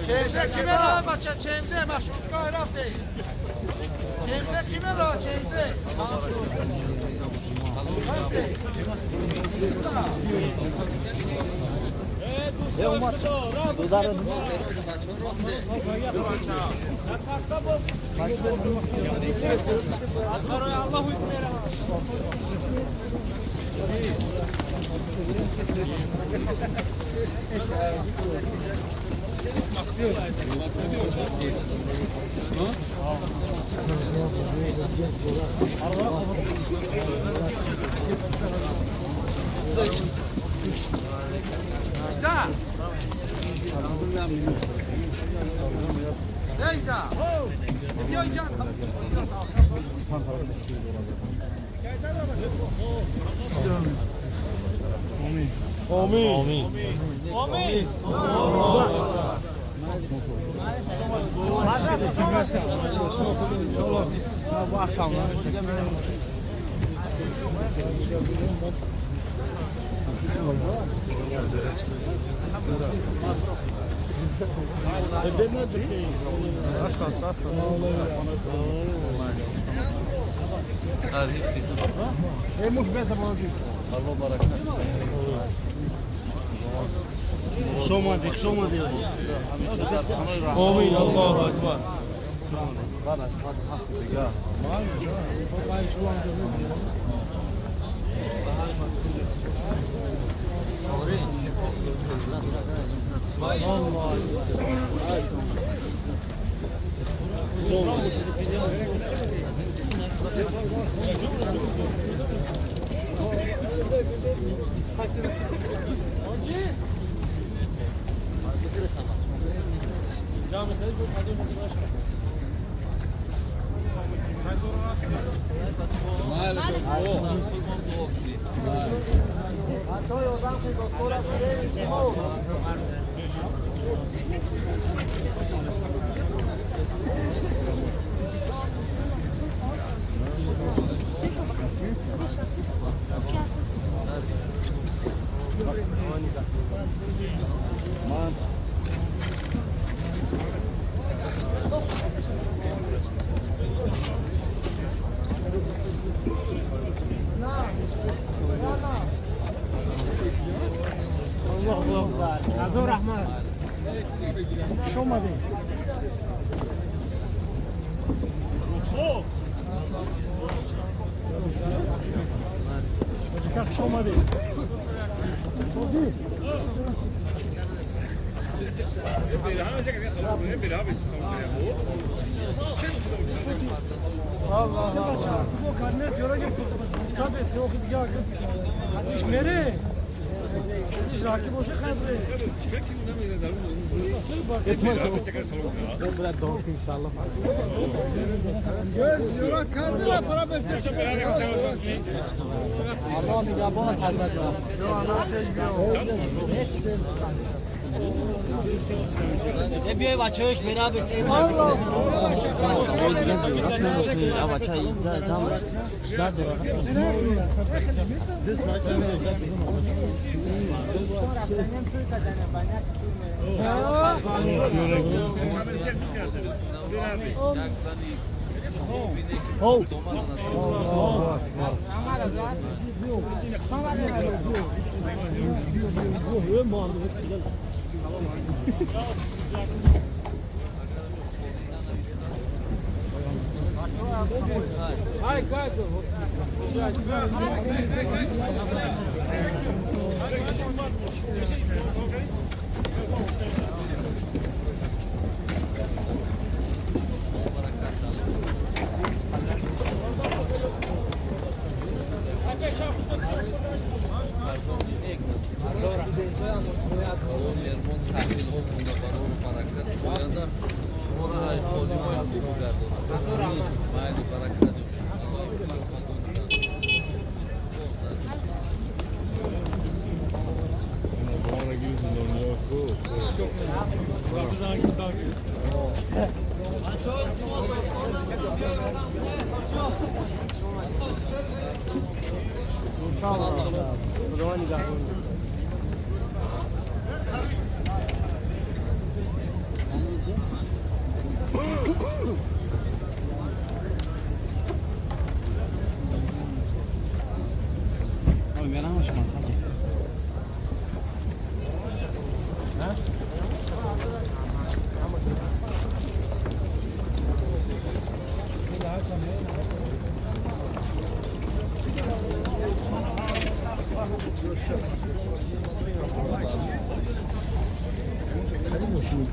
Çeyizde kime rahat bakacak? Çeyizde maşrut gayraf değil. Çeyizde kime rahat? Çeyizde. Neyza. Somadik. Amin. Allahu Ekber. Azur Rahman. Somadik. Как Somadik. Allah Allah. Bu karnet yola gitti. Sadece yok bir yakın. Hadi mere. Rakip olsa kazanır. Etmez o. Ben biraz doğru inşallah. Göz yorak kardılar para besler. Allah'ım ya bana kazanacak. Ne bir ev açıyoruz beraber sevmek. Allah ama çay tam işler de. Oh. Ay, kaydı. Bana 100 milyon yok. Tamam. O zaman nikah. Oğlum yana hoş geldin. Hadi. Karim hoşunu